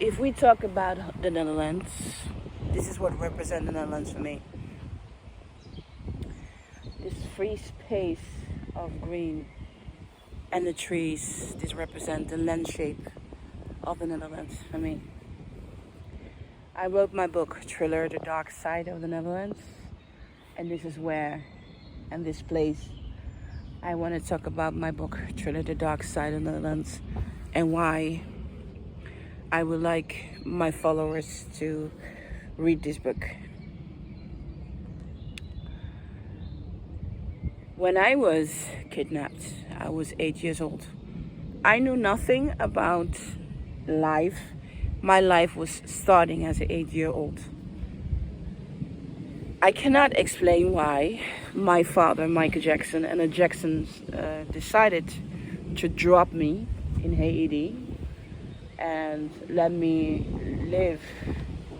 if we talk about the Netherlands, this is what represents the Netherlands for me. This free space of green and the trees, this represent the landscape of the Netherlands for me. I wrote my book, Thriller, The Dark Side of the Netherlands, and this is where, and this place, I want to talk about my book, Thriller, The Dark Side of the Netherlands, and why I would like my followers to read this book. When I was kidnapped, I was 8 years old. I knew nothing about life. My life was starting as an 8-year-old. I cannot explain why my father, Michael Jackson, and the Jacksons decided to drop me in Haiti and let me live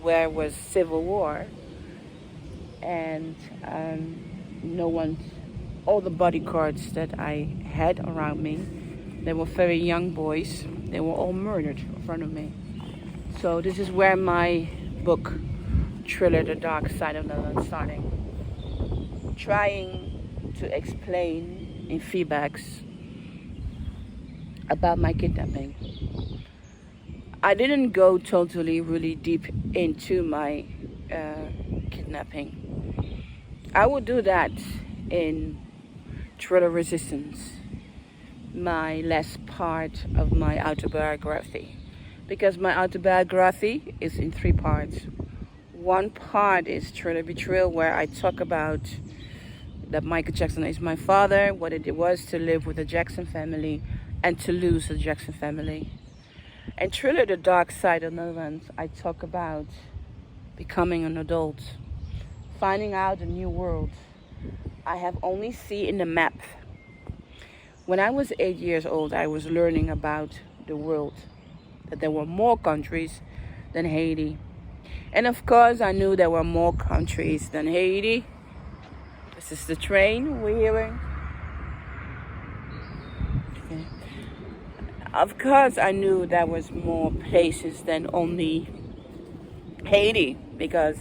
where was civil war, and no one, all the bodyguards that I had around me, they were very young boys, they were all murdered in front of me. So this is where my book, Thriller, The Dark Side of the Netherlands, starting. Trying to explain in feedbacks about my kidnapping. I didn't go totally really deep into my kidnapping. I will do that in Thriller Resistance, my last part of my autobiography. Because my autobiography is in 3 parts. One part is Thriller Betrayal, where I talk about that Michael Jackson is my father, what it was to live with the Jackson family and to lose the Jackson family. And Thriller, The Dark Side of the Netherlands, I talk about becoming an adult, finding out a new world I have only seen in the map. When I was 8 years old, I was learning about the world, that there were more countries than Haiti. And of course, I knew there were more countries than Haiti. This is the train we're hearing. Okay. Of course, I knew there was more places than only Haiti, because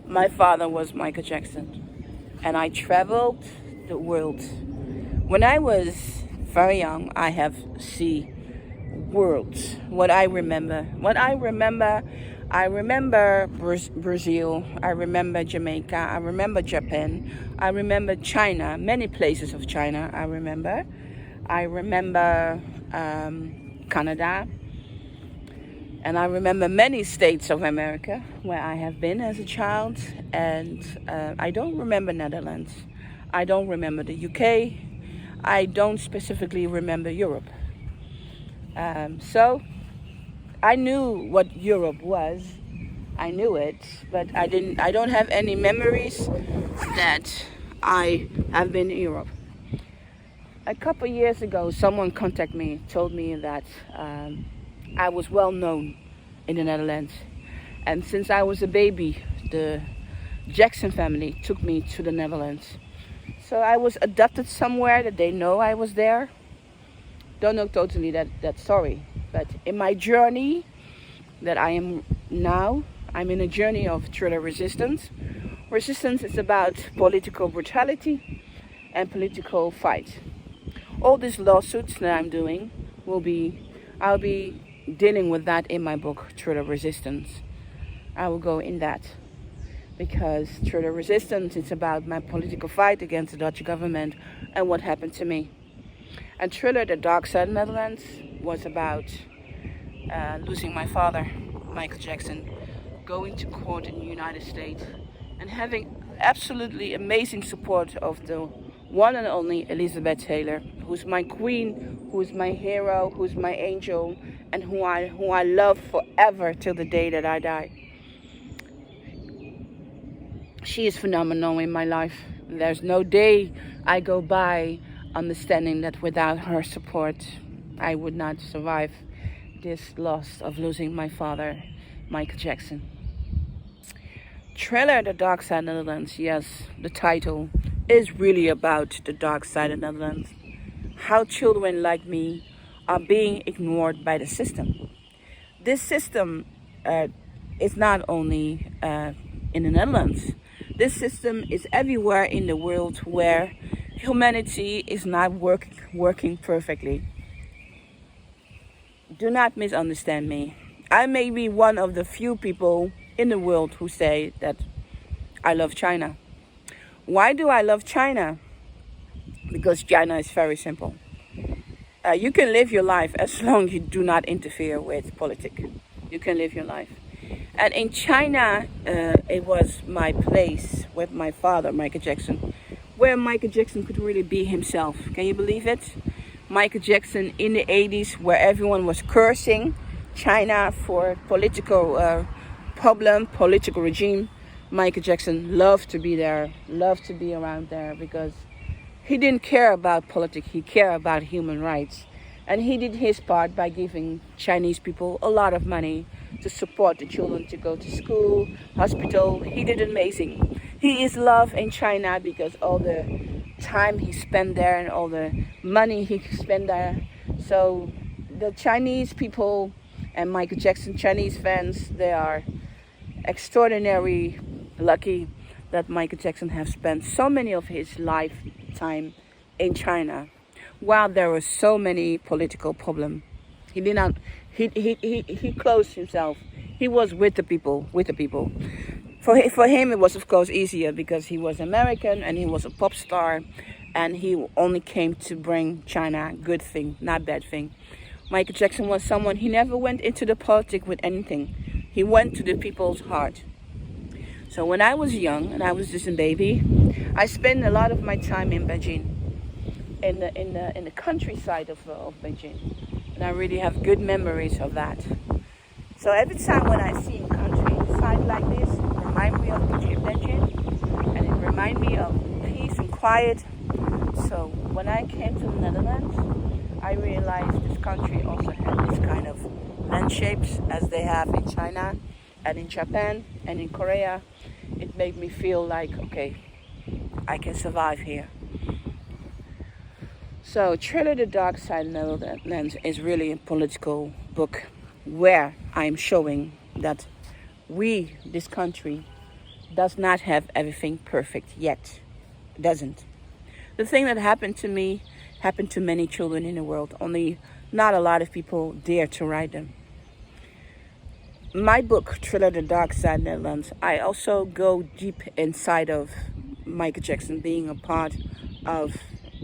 my father was Michael Jackson. And I traveled the world. When I was very young, I have seen worlds. I remember Brazil, I remember Jamaica, I remember Japan, I remember China, many places of China I remember Canada, and I remember many states of America where I have been as a child, and I don't remember Netherlands, I don't remember the UK, I don't specifically remember Europe. So I knew what Europe was. I knew it, but I don't have any memories that I have been in Europe. A couple years ago, someone contacted me, told me that I was well known in the Netherlands. And since I was a baby, the Jackson family took me to the Netherlands. So I was adopted somewhere that they know I was there. Don't know totally that story, but in my journey that I am now, I'm in a journey of Thriller Resistance. Resistance is about political brutality and political fight. All these lawsuits that I'm doing I'll be dealing with that in my book, Thriller Resistance. I will go in that because Thriller Resistance is about my political fight against the Dutch government and what happened to me. And Thriller, The Dark Side of the Netherlands, was about losing my father, Michael Jackson, going to court in the United States and having absolutely amazing support of the one and only Elizabeth Taylor, who's my queen, who's my hero, who's my angel, and who I love forever till the day that I die. She is phenomenal in my life. There's no day I go by understanding that without her support, I would not survive this loss of losing my father, Michael Jackson. Thriller, The Dark Side of the Netherlands. Yes, the title is really about the dark side of the Netherlands. How children like me are being ignored by the system. This system it's not only in the Netherlands. This system is everywhere in the world where humanity is not working perfectly. Do not misunderstand me. I may be one of the few people in the world who say that I love China. Why do I love China? Because China is very simple. You can live your life as long as you do not interfere with politics. You can live your life. And in China, it was my place with my father, Michael Jackson, where Michael Jackson could really be himself. Can you believe it? Michael Jackson in the 80s, where everyone was cursing China for political problem, political regime. Michael Jackson loved to be there, loved to be around there, because he didn't care about politics, he cared about human rights. And he did his part by giving Chinese people a lot of money to support the children to go to school, hospital. He did amazing. He is loved in China because all the time he spent there and all the money he spent there. So the Chinese people and Michael Jackson Chinese fans, they are extraordinary lucky that Michael Jackson has spent so many of his lifetime in China, while there were so many political problems. He did not. He closed himself. He was with the people. For him, it was of course easier because he was American and he was a pop star, and he only came to bring China good thing, not bad thing. Michael Jackson was someone, he never went into the politics with anything. He went to the people's heart. So when I was young and I was just a baby, I spent a lot of my time in Beijing, in the countryside of Beijing, and I really have good memories of that. So every time when I see a countryside like this, it reminds me of Beijing, and it reminds me of peace and quiet. So when I came to the Netherlands, I realized this country also had this kind of landscapes as they have in China and in Japan and in Korea. It made me feel like, okay, I can survive here. So Thriller: The Dark Side of the Netherlands is really a political book where I'm showing that this country, does not have everything perfect yet. It doesn't. The thing that happened to me happened to many children in the world, only not a lot of people dare to write them. My book, Thriller: The Dark Side of the Netherlands, I also go deep inside of Michael Jackson being a part of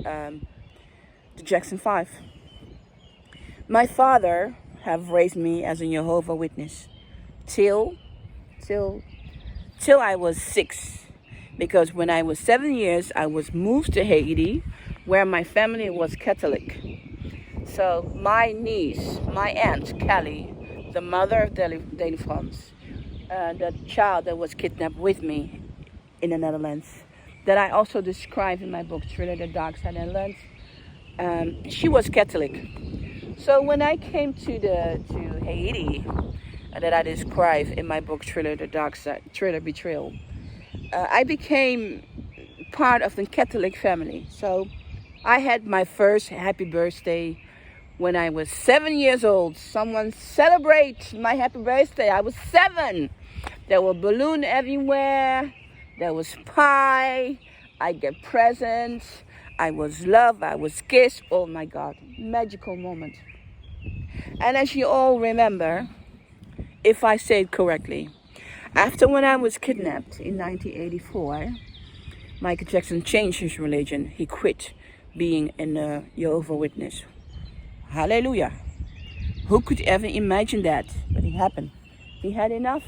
the Jackson 5. My father have raised me as a Jehovah's Witness till I was 6. Because when I was 7 years, I was moved to Haiti, where my family was Catholic. So my niece, my aunt, Kelly, the mother of Deli France, the child that was kidnapped with me in the Netherlands, that I also describe in my book, Thriller: The Dark Side of the Netherlands, she was Catholic. So when I came to Haiti, that I describe in my book, Thriller: The Dark Side, Thriller: Betrayal, I became part of the Catholic family. So I had my first happy birthday when I was 7 years old. Someone celebrate my happy birthday. I was 7. There were balloons everywhere. There was pie. I get presents. I was loved. I was kissed. Oh my God, magical moment. And as you all remember, if I say it correctly, after when I was kidnapped in 1984, Michael Jackson changed his religion. He quit being a Jehovah's Witness. Hallelujah. Who could ever imagine that? But it happened. He had enough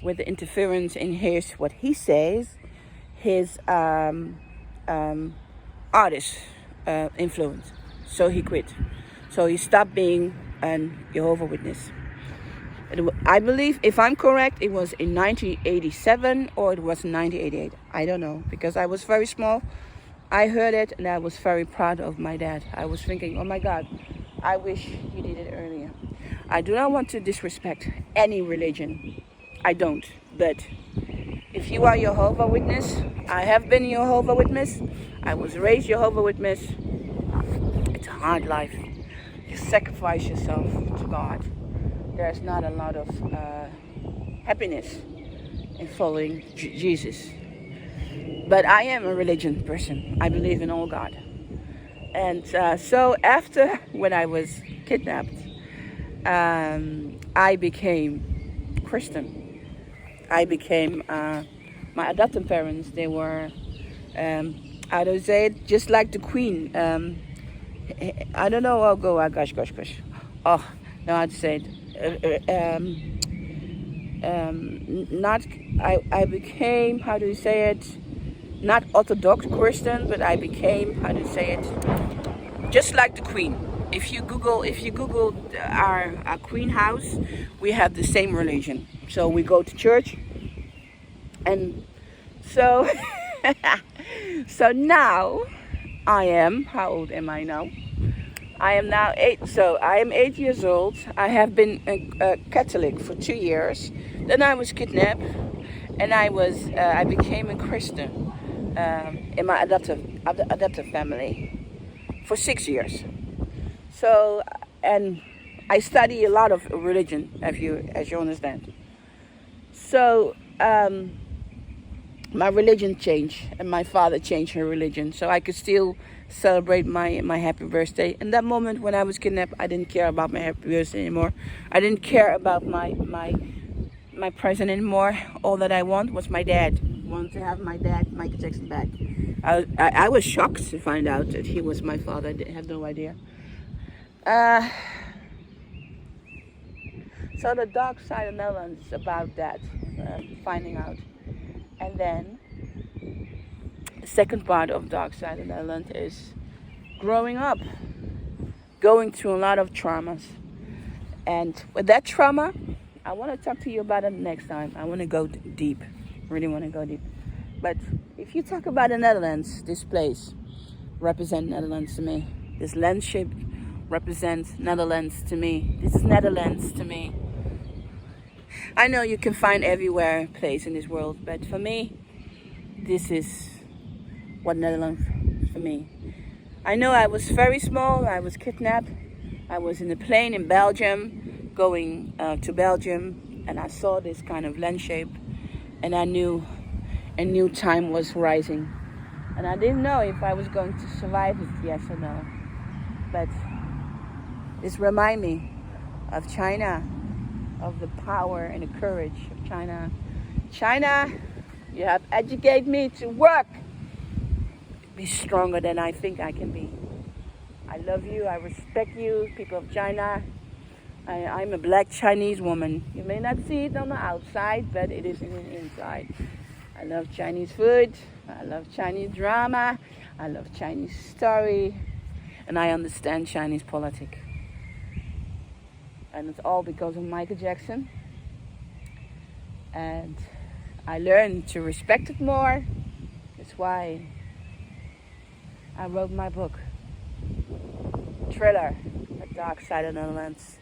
with the interference in what he says, his artist influence. So he quit. So he stopped being a Jehovah's Witness. I believe, if I'm correct, it was in 1987 or it was in 1988. I don't know, because I was very small. I heard it and I was very proud of my dad. I was thinking, oh my God, I wish he did it earlier. I do not want to disrespect any religion. I don't. But if you are Jehovah's Witness, I have been Jehovah's Witness. I was raised Jehovah's Witness. It's a hard life. You sacrifice yourself to God. there's not a lot of happiness in following Jesus. But I am a religion person. I believe in all God. And so after, when I was kidnapped, I became Christian. I became, my adoptive parents, they were, how do you say it, just like the Queen. I don't know, gosh. Oh, no, I'd say it. Not, I became, how do you say it, not Orthodox Christian, but I became, how do you say it, just like the Queen. If you Google our Queen house, we have the same religion. So we go to church, and so so now I am. How old am I now? I am now 8. So I am 8 years old. I have been a Catholic for 2 years. Then I was kidnapped, and I became a Christian in my adoptive family for 6 years. So, and I study a lot of religion, as you understand. So my religion changed, and my father changed her religion, so I could still celebrate my happy birthday. In that moment when I was kidnapped, I didn't care about my happy birthday anymore. I didn't care about my present anymore. All that I want was my dad. I wanted to have my dad, Michael Jackson, back. I was shocked to find out that he was my father. I had no idea. So the dark side of Netherlands is about that, finding out. And then the second part of dark side of Netherlands is growing up, going through a lot of traumas. And with that trauma, I want to talk to you about it next time. I want to go deep, really want to go deep. But if you talk about the Netherlands, this place represents Netherlands to me. This landscape represents Netherlands to me. This is Netherlands to me. I know you can find everywhere a place in this world, but for me, this is what Netherlands for me. I know I was very small. I was kidnapped. I was in a plane in Belgium, going to Belgium, and I saw this kind of landscape, and I knew a new time was rising. And I didn't know if I was going to survive it, yes or no. But this reminds me of China, of the power and the courage of China. China, you have educated me to work, be stronger than I think I can be. I love you, I respect you, people of China. I'm a black Chinese woman. You may not see it on the outside, but it is in the inside. I love Chinese food, I love Chinese drama, I love Chinese story, and I understand Chinese politics. And it's all because of Michael Jackson. And I learned to respect it more. That's why I wrote my book, Thriller, The Dark Side of the Netherlands.